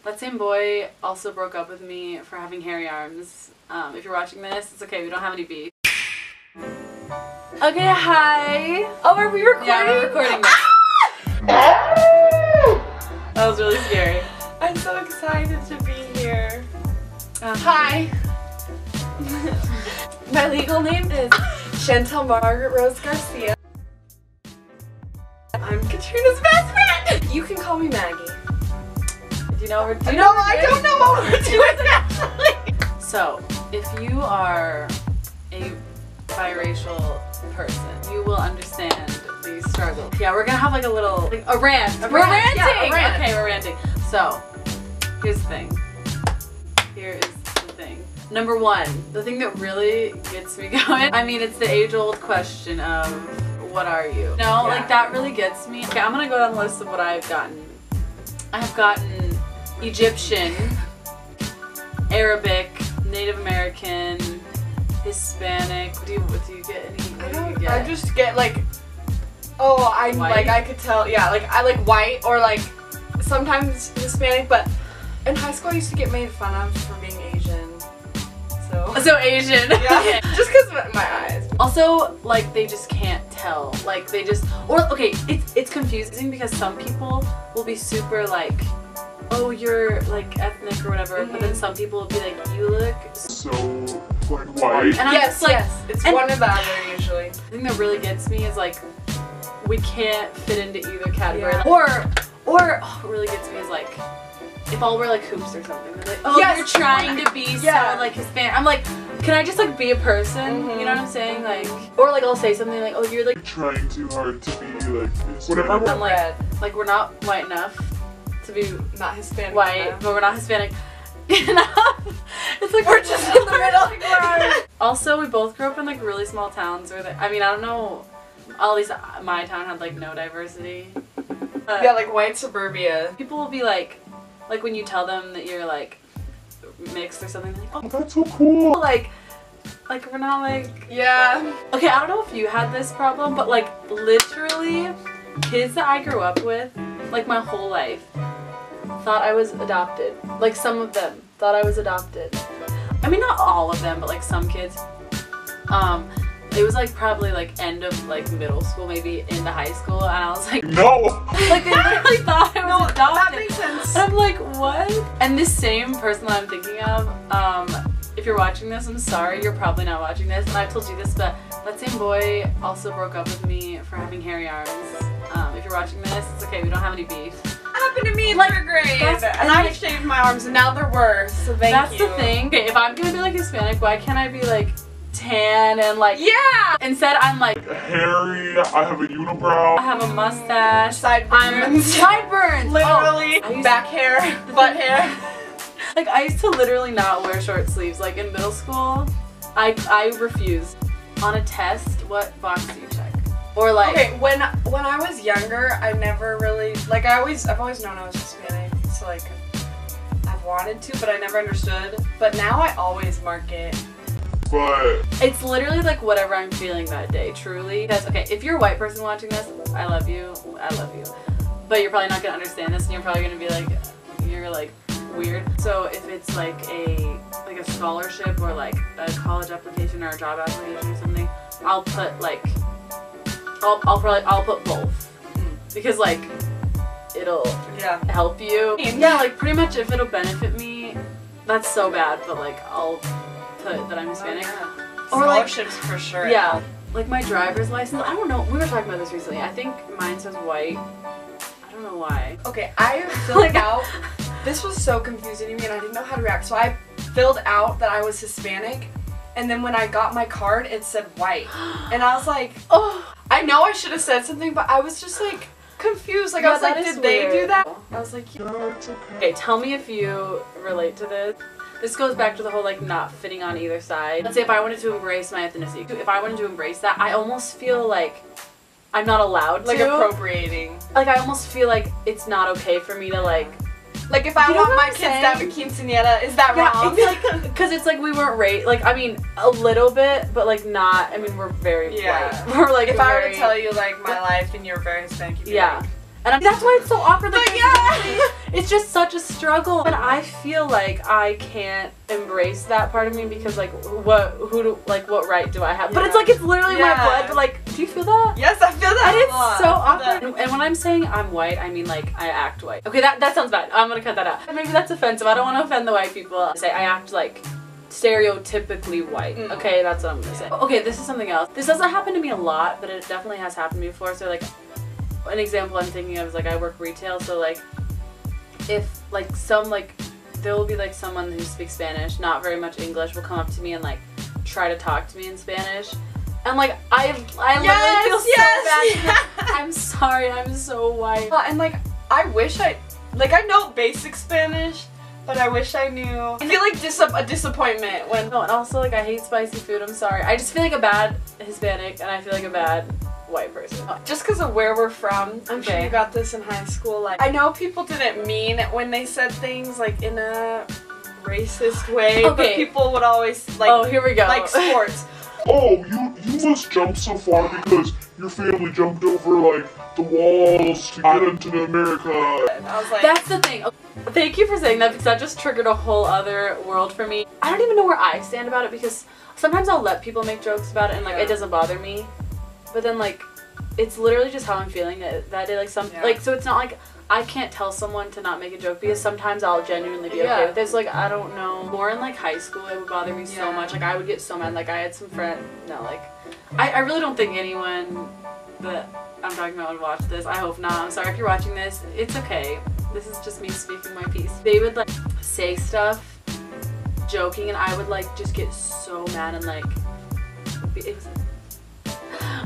That same boy also broke up with me for having hairy arms. If you're watching this, it's okay, we don't have any beef. Okay, hi! Oh, are we recording? Yeah, we're recording now. That was really scary. I'm so excited to be here. Hi! My legal name is Chantel Margaret Rose Garcia. I'm Katrina's best friend! You can call me Maggie. Do you know what we're doing? No, I don't know what we're doing actually. So, if you are a biracial person, you will understand the struggle. Yeah, we're gonna have like a little, like a rant. We're ranting! Yeah, a rant. Okay, we're ranting. So, here's the thing. Here is the thing. Number one, the thing that really gets me going, I mean, it's the age-old question of, what are you? No, like that really gets me. Okay, I'm gonna go down the list of what I've gotten. I've gotten Egyptian, Arabic, Native American, Hispanic. Do you get any? What do you get? I just get like, oh, I like I could tell. Yeah, like I like white or like sometimes Hispanic. But in high school, I used to get made fun of for being Asian. So Asian. Yeah. Just because of my eyes. Also, like they just can't tell. Like they just, or okay, it's confusing because some people will be super like, oh, you're like ethnic or whatever, but then some people will be like, you look so like white. And yes, like, yes, it's one or the other usually. The thing that really gets me is like, we can't fit into either category. Yeah. Or what really gets me is like, if I'll wear like hoops or something, they're like, oh, yes, you're trying to be so like Hispanic. I'm like, can I just like be a person? You know what I'm saying? Like, or like I'll say something like, oh, you're like trying too hard to be like this. Whatever. I'm like we're not white enough to be not Hispanic white, enough. but we're not Hispanic enough. It's like we're just in the middle. Also, we both grew up in like really small towns where I mean, I don't know, at least my town had like no diversity. Yeah, like white suburbia. People will be like when you tell them that you're like mixed or something, they're like, Oh, that's so cool. like we're not like, yeah. Okay, I don't know if you had this problem, but like literally kids that I grew up with, like my whole life, thought I was adopted. Like some of them thought I was adopted. I mean, not all of them, but like some kids. It was like probably like end of like middle school, maybe into high school, and I was like, No! like they literally thought I was adopted. That makes sense. And I'm like, what? And this same person that I'm thinking of, if you're watching this, I'm sorry, you're probably not watching this, and I've told you this, but that same boy also broke up with me for having hairy arms. If you're watching this, it's okay, we don't have any beef. That happened to me in Like, third grade, that's- and I shaved my arms, and now they're worse. So thank you. That's the thing. Okay, if I'm gonna be like Hispanic, why can't I be like tan and like? Yeah. Instead, I'm like, Hairy, I have a unibrow. I have a mustache. Sideburns. Sideburns. Literally. Oh, Back hair. Butt hair. Like I used to literally not wear short sleeves. Like in middle school, I refused. On a test, what box do you check? Or like, Okay, when I was younger, I never really like I've always known I was Hispanic, so like I've wanted to, but I never understood. But now I always mark it. But it's literally like whatever I'm feeling that day, truly. Because okay, if you're a white person watching this, I love you, but you're probably not gonna understand this, and you're probably gonna be like, you're like weird. So if it's like a scholarship or like a college application or a job application or something, I'll put like I'll put both because like it'll help you. Yeah, like pretty much if it'll benefit me, that's so bad, but like I'll put that I'm Hispanic. Or scholarships for sure. Yeah, like my driver's license. I don't know. We were talking about this recently. I think mine says white. I don't know why. Okay, I filled out. This was so confusing to me, and I didn't know how to react. So I filled out that I was Hispanic, and then when I got my card, it said white, and I was like, oh. I know I should have said something, but I was just like confused. Like I was like, did they do that? I was like, no, it's okay. Okay, tell me if you relate to this. This goes back to the whole like not fitting on either side. Let's say if I wanted to embrace my ethnicity, if I wanted to embrace that, I almost feel like I'm not allowed to. Like appropriating. Like I almost feel like it's not okay for me to like Like if I want my kids to have a quinceañera, is that wrong? Yeah, because it's like we weren't raised, like I mean a little bit, but like not, I mean we're very white. We're like if I were to tell you like my life and you're very Hispanic, you'd be like, And that's why it's so awkward. Like, But yeah. it's just such a struggle. And I feel like I can't embrace that part of me because like what right do I have? But it's like it's literally my blood. But like, do you feel that? Yes, I feel that. And it's so awkward. And when I'm saying I'm white, I mean like I act white. Okay, that sounds bad. I'm gonna cut that out. Maybe that's offensive. I don't want to offend the white people. I say I act like stereotypically white. Okay, that's what I'm gonna say. Okay, this is something else. This doesn't happen to me a lot, but it definitely has happened to me before. So like an example I'm thinking of is like I work retail, so like if like there will be like someone who speaks Spanish, not very much English, will come up to me and like try to talk to me in Spanish. And like I literally feel so bad. I'm sorry, I'm so white. And like I wish I know basic Spanish, but I wish I knew. I feel like a disappointment when. No, and also like I hate spicy food. I'm sorry. I just feel like a bad Hispanic, and I feel like a bad white person. Just because of where we're from, I'm sure you got this in high school. Like I know people didn't mean it when they said things like in a racist way, but people would always like. Oh, here we go. Like sports. Oh, you must jump so far because your family jumped over like the walls to get into America. I was like, that's the thing. Thank you for saying that because that just triggered a whole other world for me. I don't even know where I stand about it because sometimes I'll let people make jokes about it and like it doesn't bother me, but then like it's literally just how I'm feeling that day. Like so it's not like I can't tell someone to not make a joke because sometimes I'll genuinely be okay with this. Like I don't know. More in like high school it would bother me so much. Like I would get so mad. Like I had some friend. No, like I really don't think anyone that I'm talking about would watch this. I hope not. I'm sorry if you're watching this. It's okay. This is just me speaking my piece. They would like say stuff joking and I would like just get so mad and like it was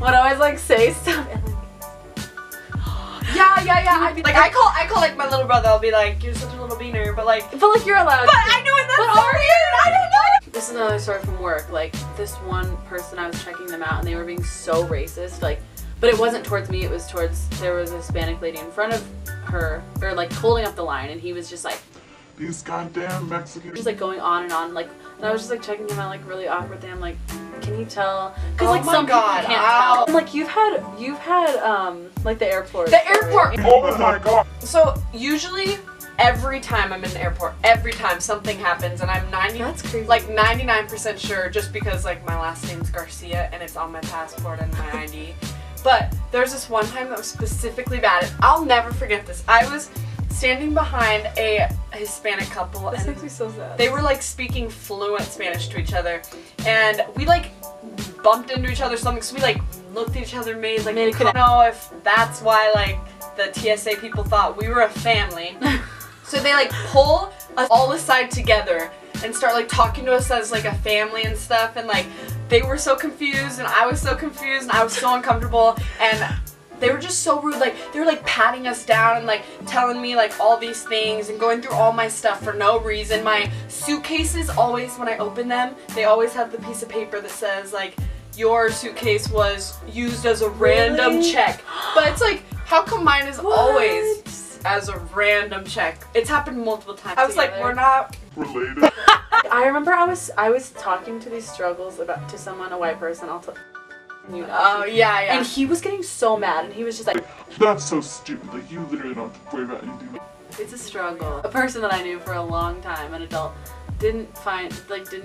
would always like say stuff and like I'd be like I call like my little brother. I'll be like, you're such a little beaner, but like you're allowed. But I know that's so weird. I don't know. This is another story from work. Like this one person, I was checking them out and they were being so racist. Like, but it wasn't towards me. It was towards there was a Hispanic lady in front of her, or like holding up the line, and he was just like, these goddamn Mexicans. Just like going on and on. Like, and I was just like checking him out like really awkwardly. I'm like, can you tell? Because like some people can't tell. And, like you've had like the airport. The airport. Oh my god. So usually every time I'm in the airport, every time something happens, and I'm That's crazy. like 99% sure, just because like my last name's Garcia and it's on my passport and my ID. But there's this one time that was specifically bad. I'll never forget this. I was standing behind a Hispanic couple This and makes me so sad. they were like speaking fluent Spanish to each other, and we like bumped into each other or something, so we like looked at each other, made like I don't know if that's why like the TSA people thought we were a family. So they like pull us all aside together and start like talking to us as like a family and stuff, and like they were so confused and I was so confused and I was so uncomfortable, and they were just so rude. Like they were like patting us down and like telling me like all these things and going through all my stuff for no reason. My suitcases always, when I open them, they always have the piece of paper that says like, your suitcase was used as a random check. But it's like, how come mine is always as a random check? It's happened multiple times. I was like, we're not related. I remember I was talking to these struggles to someone, a white person. You know, oh yeah. And he was getting so mad, and he was just like, that's so stupid. Like you literally don't have to worry about anything. it's a struggle. A person that I knew for a long time, an adult, didn't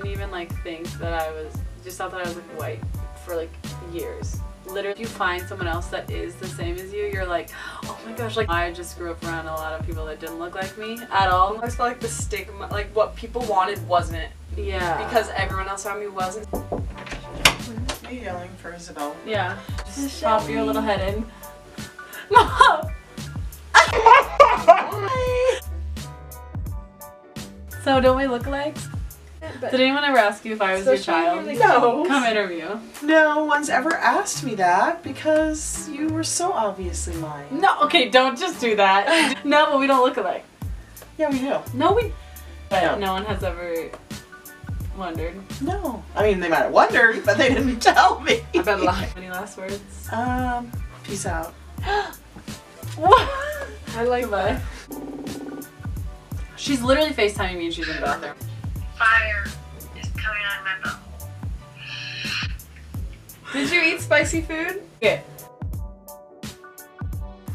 even like think that I was, just thought that I was like white for like years. Literally, if you find someone else that is the same as you, you're like, oh my gosh, like I just grew up around a lot of people that didn't look like me at all. I always felt like the stigma, like what people wanted wasn't. Yeah. Because everyone else around me wasn't. Are you yelling for Isabel? Yeah. Just pop your little head in. No! So don't we look alike? Did anyone ever ask you if I was your child? No. Come interview. No one's ever asked me that because you were so obviously mine. No, okay, don't just do that. No, but we don't look alike. Yeah, we do. No, we... But No. no one has ever wondered. No. I mean, they might have wondered, but they didn't tell me. I bet lie. Any last words? Peace out. What? I like Bye. She's literally FaceTiming me and she's in the bathroom. Fire is coming out of my butthole. Did you eat spicy food? Okay.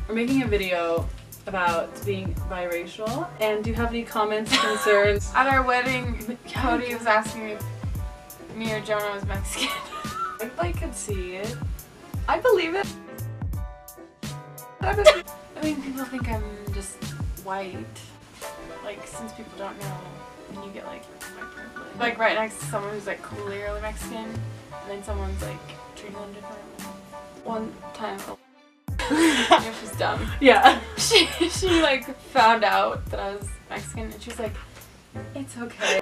we're making a video about being biracial, and do you have any comments, concerns? At our wedding, Cody was asking me if me or Jonah was Mexican. I could see it. I believe it. I mean, people think I'm just white. Like, since people don't know, and you get like white privilege. Like right next to someone who's like clearly Mexican, and then someone's like treating them different. One time, she's dumb. Yeah. She like found out that I was Mexican, and she was like, "It's okay."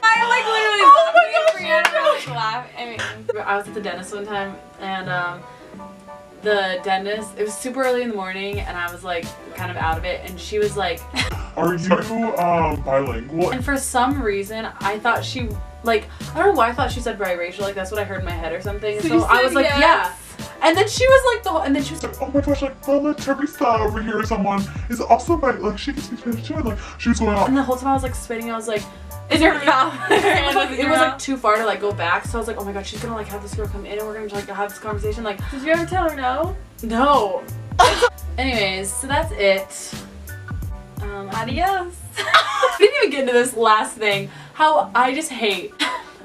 I like literally laughing. I mean, I was at the dentist one time, and the dentist, it was super early in the morning, and I was like kind of out of it, and she was like, Are you bilingual? and for some reason I thought she, like, I don't know why I thought she said biracial, like that's what I heard in my head or something. So So you I said was like, yes. yeah. And then she was like and then she was like, Oh my gosh, like Mama Teresa over here, someone is also like she can speak Spanish too, and like she was going and on. the whole time I was like spitting, I was like, in your mouth. it was like too far to like go back, so I was like, oh my god, she's gonna like have this girl come in and we're gonna like have this conversation, like, Did you ever tell her no? no. Anyways, so that's it. Adios. I didn't even get into this last thing. How I just hate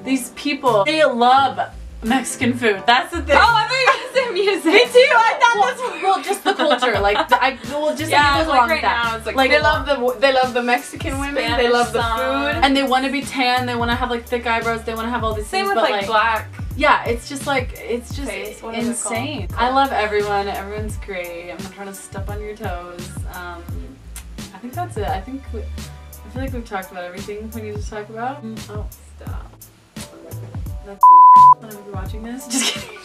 these people. They love Mexican food. That's the thing. Oh, I thought you were gonna say music. Me too. I thought that's well, just the culture. Like just Yeah, like, it goes like along right with that. now, it's like They love the Mexican women. They Spanish love the songs. food. And they want to be tan. They want to have like thick eyebrows. They want to have all these Same things. with but like black. yeah, it's just like it's just Face, what is it insane. called? I love everyone. Everyone's great. I'm not trying to step on your toes. I think that's it. I feel like we've talked about everything we need to talk about. Oh, stop. That's when I'm watching this. Just kidding.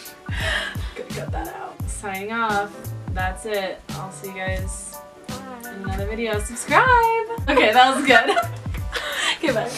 Gonna cut that out. Signing off. That's it. I'll see you guys in another video. Subscribe. Okay, that was good. Okay, bye.